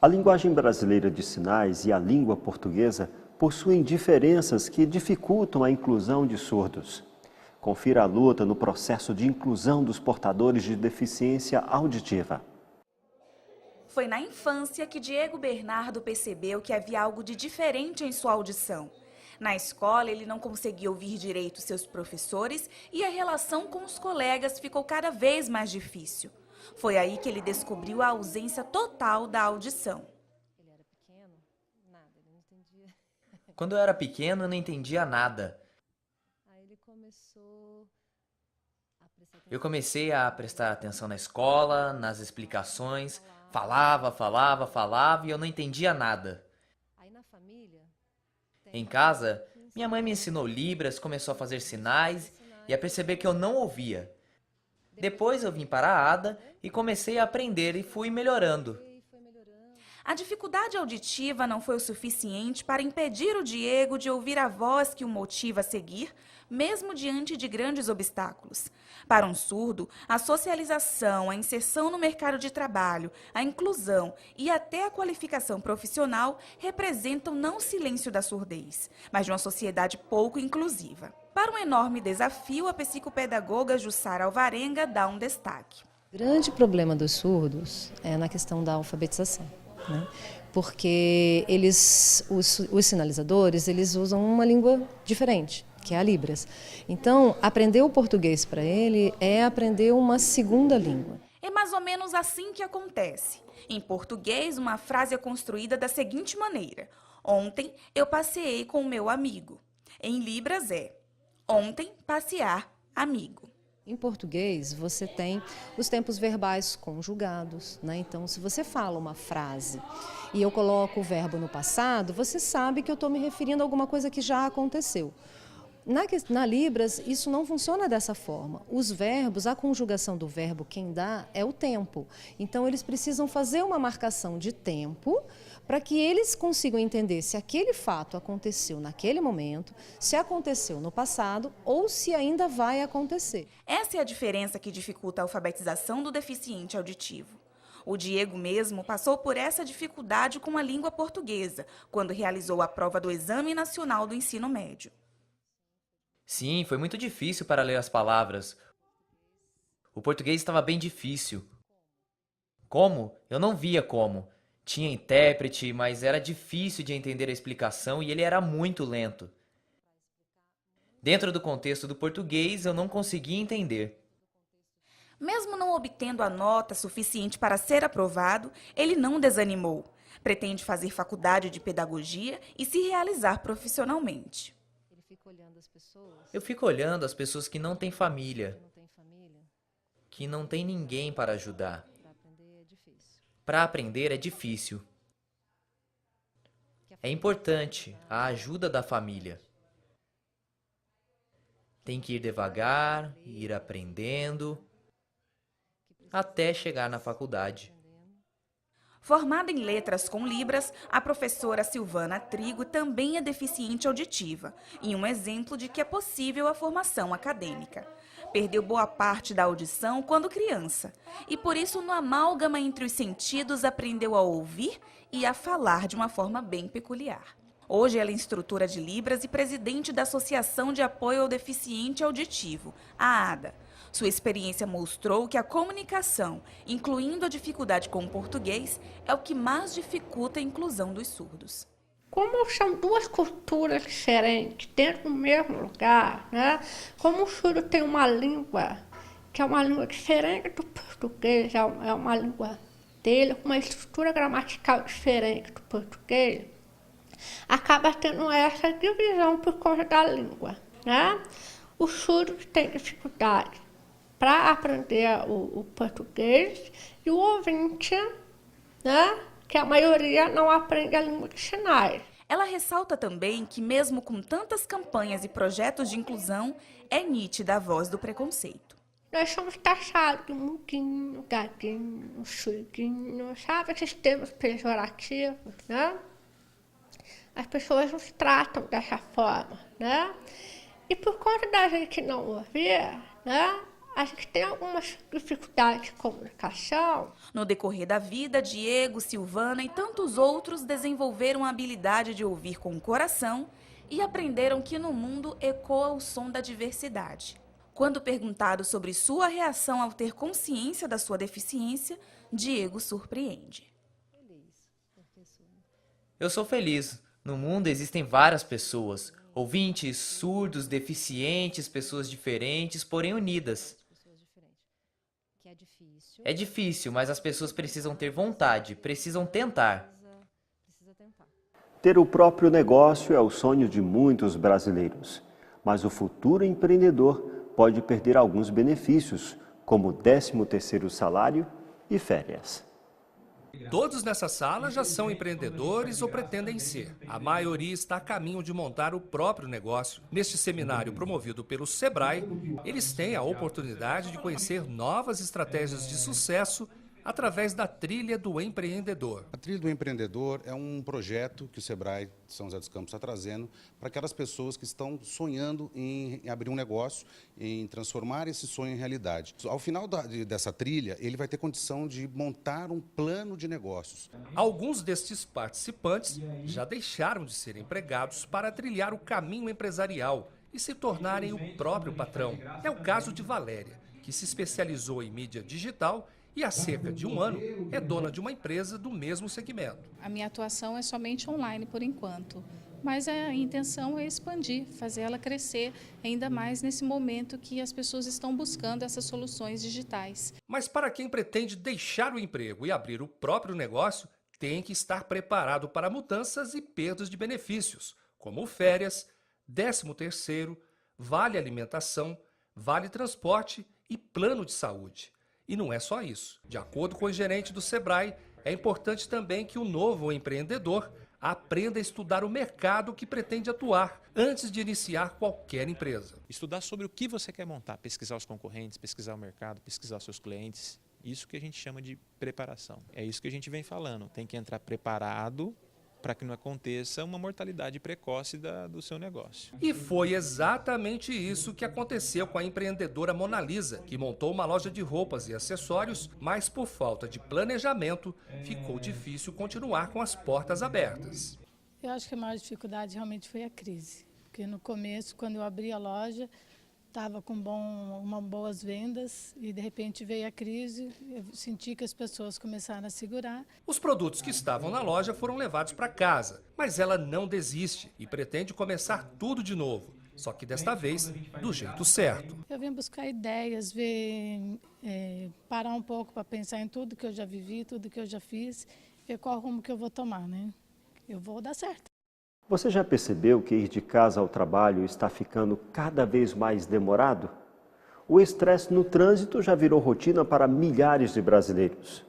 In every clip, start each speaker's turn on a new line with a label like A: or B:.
A: A linguagem brasileira de sinais e a língua portuguesa possuem diferenças que dificultam a inclusão de surdos. Confira a luta no processo de inclusão dos portadores de deficiência auditiva.
B: Foi na infância que Diego Bernardo percebeu que havia algo de diferente em sua audição. Na escola, ele não conseguia ouvir direito seus professores e a relação com os colegas ficou cada vez mais difícil. Foi aí que ele descobriu a ausência total da audição.
C: Quando eu era pequeno, eu não entendia nada. Eu comecei a prestar atenção na escola, nas explicações, falava e eu não entendia nada. Em casa, minha mãe me ensinou Libras, começou a fazer sinais e a perceber que eu não ouvia. Depois eu vim para a ADA e comecei a aprender e fui melhorando.
B: A dificuldade auditiva não foi o suficiente para impedir o Diego de ouvir a voz que o motiva a seguir, mesmo diante de grandes obstáculos. Para um surdo, a socialização, a inserção no mercado de trabalho, a inclusão e até a qualificação profissional representam não o silêncio da surdez, mas de uma sociedade pouco inclusiva. Para um enorme desafio, a psicopedagoga Jussara Alvarenga dá um destaque.
D: O grande problema dos surdos é na questão da alfabetização. Porque os sinalizadores, eles usam uma língua diferente, que é a Libras. Então, aprender o português para ele é aprender uma segunda língua.
B: É mais ou menos assim que acontece. Em português, uma frase é construída da seguinte maneira: ontem eu passeei com o meu amigo. Em Libras é: ontem passear amigo.
D: Em português, você tem os tempos verbais conjugados, Então, se você fala uma frase e eu coloco o verbo no passado, você sabe que eu estou me referindo a alguma coisa que já aconteceu. Na Libras, isso não funciona dessa forma. Os verbos, a conjugação do verbo, quem dá é o tempo. Então, eles precisam fazer uma marcação de tempo para que eles consigam entender se aquele fato aconteceu naquele momento, se aconteceu no passado ou se ainda vai acontecer.
B: Essa é a diferença que dificulta a alfabetização do deficiente auditivo. O Diego mesmo passou por essa dificuldade com a língua portuguesa, quando realizou a prova do Exame Nacional do Ensino Médio.
C: Sim, foi muito difícil para ler as palavras. O português estava bem difícil. Como? Eu não via como. Tinha intérprete, mas era difícil de entender a explicação e ele era muito lento. Dentro do contexto do português, eu não conseguia entender.
B: Mesmo não obtendo a nota suficiente para ser aprovado, ele não desanimou. Pretende fazer faculdade de pedagogia e se realizar profissionalmente.
C: Eu fico olhando as pessoas que não têm família, que não têm ninguém para ajudar. Para aprender é difícil. É importante a ajuda da família. Tem que ir devagar, ir aprendendo, até chegar na faculdade.
B: Formada em letras com Libras, a professora Silvana Trigo também é deficiente auditiva, e um exemplo de que é possível a formação acadêmica. Perdeu boa parte da audição quando criança, e por isso no amálgama entre os sentidos aprendeu a ouvir e a falar de uma forma bem peculiar. Hoje ela é instrutora de Libras e presidente da Associação de Apoio ao Deficiente Auditivo, a ADA. Sua experiência mostrou que a comunicação, incluindo a dificuldade com o português, é o que mais dificulta a inclusão dos surdos.
E: Como são duas culturas diferentes dentro do mesmo lugar, Como o surdo tem uma língua, que é uma língua diferente do português, é uma língua dele, com uma estrutura gramatical diferente do português, acaba tendo essa divisão por causa da língua, O surdo tem dificuldade para aprender o português e o ouvinte, que a maioria não aprende a língua de sinais.
B: Ela ressalta também que, mesmo com tantas campanhas e projetos de inclusão, é nítida a voz do preconceito.
E: Nós somos taxados de muquinho, gaguinho, surguinho, sabe? Esses termos pejorativos, As pessoas nos tratam dessa forma, E por conta da gente não ouvir, a gente tem algumas dificuldades de comunicação.
B: No decorrer da vida, Diego, Silvana e tantos outros desenvolveram a habilidade de ouvir com o coração e aprenderam que no mundo ecoa o som da diversidade. Quando perguntado sobre sua reação ao ter consciência da sua deficiência, Diego surpreende.
C: Eu sou feliz. No mundo existem várias pessoas, ouvintes, surdos, deficientes, pessoas diferentes, porém unidas. É difícil, mas as pessoas precisam ter vontade, precisam tentar.
A: Ter o próprio negócio é o sonho de muitos brasileiros, mas o futuro empreendedor pode perder alguns benefícios, como o 13º salário e férias.
F: Todos nessa sala já são empreendedores ou pretendem ser. A maioria está a caminho de montar o próprio negócio. Neste seminário promovido pelo Sebrae, eles têm a oportunidade de conhecer novas estratégias de sucesso através da Trilha do Empreendedor.
G: A Trilha do Empreendedor é um projeto que o Sebrae de São José dos Campos está trazendo para aquelas pessoas que estão sonhando em abrir um negócio, em transformar esse sonho em realidade. Ao final dessa trilha, ele vai ter condição de montar um plano de negócios.
F: Alguns destes participantes já deixaram de ser empregados para trilhar o caminho empresarial e se tornarem o próprio patrão. É o caso de Valéria, que se especializou em mídia digital e há cerca de um ano é dona de uma empresa do mesmo segmento.
H: A minha atuação é somente online por enquanto, mas a intenção é expandir, fazer ela crescer ainda mais nesse momento que as pessoas estão buscando essas soluções digitais.
F: Mas para quem pretende deixar o emprego e abrir o próprio negócio, tem que estar preparado para mudanças e perdas de benefícios, como férias, 13º, vale alimentação, vale transporte e plano de saúde. E não é só isso. De acordo com o gerente do Sebrae, é importante também que o novo empreendedor aprenda a estudar o mercado que pretende atuar antes de iniciar qualquer empresa.
I: Estudar sobre o que você quer montar, pesquisar os concorrentes, pesquisar o mercado, pesquisar os seus clientes. Isso que a gente chama de preparação. É isso que a gente vem falando. Tem que entrar preparado para que não aconteça uma mortalidade precoce do seu negócio.
F: E foi exatamente isso que aconteceu com a empreendedora Mona Lisa, que montou uma loja de roupas e acessórios, mas por falta de planejamento, ficou difícil continuar com as portas abertas.
J: Eu acho que a maior dificuldade realmente foi a crise, porque no começo, quando eu abri a loja, estava com boas vendas e de repente veio a crise, eu senti que as pessoas começaram a segurar.
F: Os produtos que estavam na loja foram levados para casa, mas ela não desiste e pretende começar tudo de novo, só que desta vez do jeito certo.
J: Eu vim buscar ideias, parar um pouco para pensar em tudo que eu já vivi, tudo que eu já fiz, ver qual rumo que eu vou tomar, né? Eu vou dar certo.
A: Você já percebeu que ir de casa ao trabalho está ficando cada vez mais demorado? O estresse no trânsito já virou rotina para milhares de brasileiros.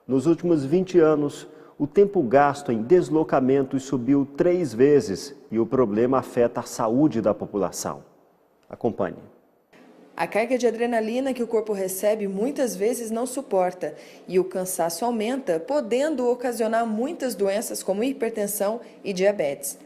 A: Nos últimos 20 anos, o tempo gasto em deslocamentos subiu 3 vezes e o problema afeta a saúde da população. Acompanhe.
K: A carga de adrenalina que o corpo recebe muitas vezes não suporta e o cansaço aumenta, podendo ocasionar muitas doenças como hipertensão e diabetes.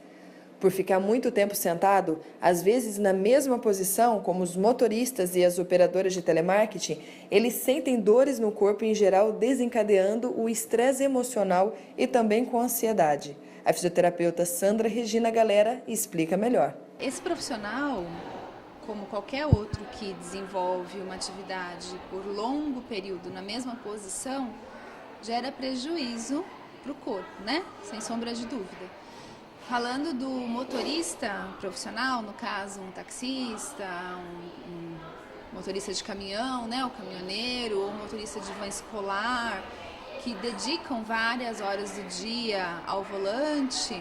K: Por ficar muito tempo sentado, às vezes na mesma posição, como os motoristas e as operadoras de telemarketing, eles sentem dores no corpo em geral, desencadeando o estresse emocional e também com ansiedade. A fisioterapeuta Sandra Regina Galera explica melhor.
L: Esse profissional, como qualquer outro que desenvolve uma atividade por longo período na mesma posição, gera prejuízo para o corpo, né? Sem sombra de dúvida. Falando do motorista profissional, no caso um taxista, um motorista de caminhão, né? O caminhoneiro, ou motorista de van escolar, que dedicam várias horas do dia ao volante,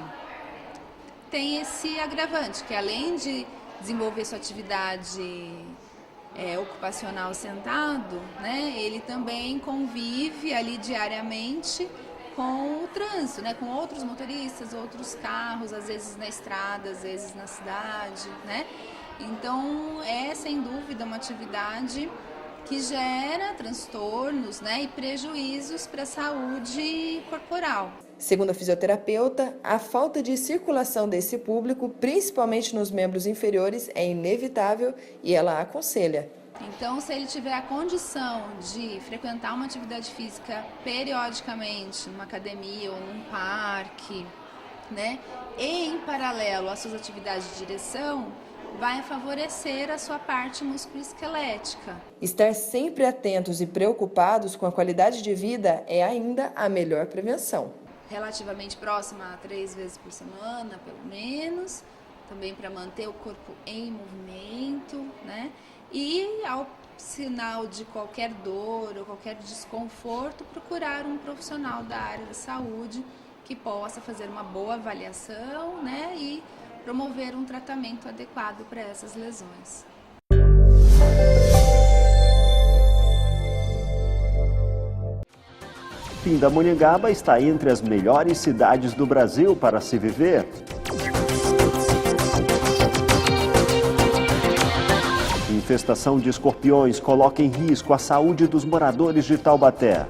L: tem esse agravante, que além de desenvolver sua atividade ocupacional sentado, né, ele também convive ali diariamente com o trânsito, né, com outros motoristas, outros carros, às vezes na estrada, às vezes na cidade, né? Então é sem dúvida uma atividade que gera transtornos, né, e prejuízos para a saúde corporal.
K: Segundo a fisioterapeuta, a falta de circulação desse público, principalmente nos membros inferiores, é inevitável e ela aconselha:
L: Então, se ele tiver a condição de frequentar uma atividade física periodicamente, numa academia ou num parque, né, e em paralelo às suas atividades de direção, vai favorecer a sua parte musculoesquelética.
K: Estar sempre atentos e preocupados com a qualidade de vida é ainda a melhor prevenção.
L: Relativamente próxima a 3 vezes por semana, pelo menos, também para manter o corpo em movimento, né? E ao sinal de qualquer dor ou qualquer desconforto, procurar um profissional da área da saúde que possa fazer uma boa avaliação, né? E promover um tratamento adequado para essas lesões.
A: Pindamonhangaba está entre as melhores cidades do Brasil para se viver. Infestação de escorpiões coloca em risco a saúde dos moradores de Taubaté.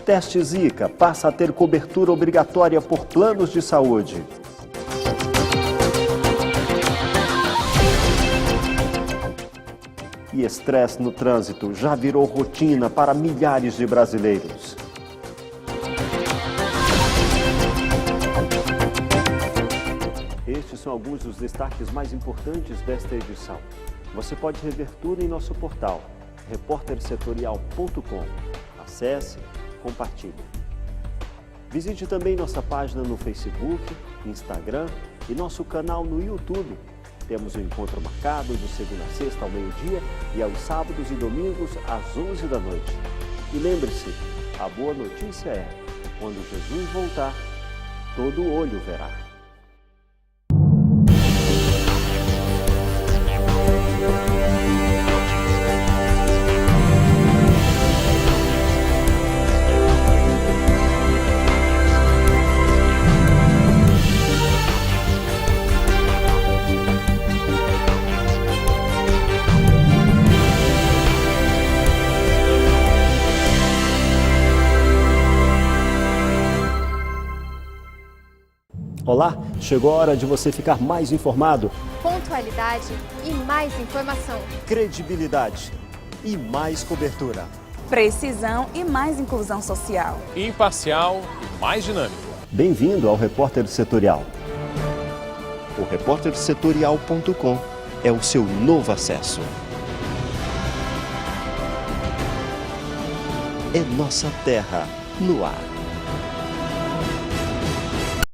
A: Teste Zika passa a ter cobertura obrigatória por planos de saúde. E estresse no trânsito já virou rotina para milhares de brasileiros. Estes são alguns dos destaques mais importantes desta edição. Você pode rever tudo em nosso portal, repórtersetorial.com. Acesse, compartilhe. Visite também nossa página no Facebook, Instagram e nosso canal no YouTube. Temos um encontro marcado de segunda a sexta ao meio-dia e aos sábados e domingos às 11 da noite. E lembre-se, a boa notícia é, quando Jesus voltar, todo olho verá. Olá, chegou a hora de você ficar mais informado.
M: Pontualidade e mais informação.
A: Credibilidade e mais cobertura.
B: Precisão e mais inclusão social.
N: Imparcial e mais dinâmico.
A: Bem-vindo ao Repórter Setorial.
O: O repórtersetorial.com é o seu novo acesso. É nossa terra no ar.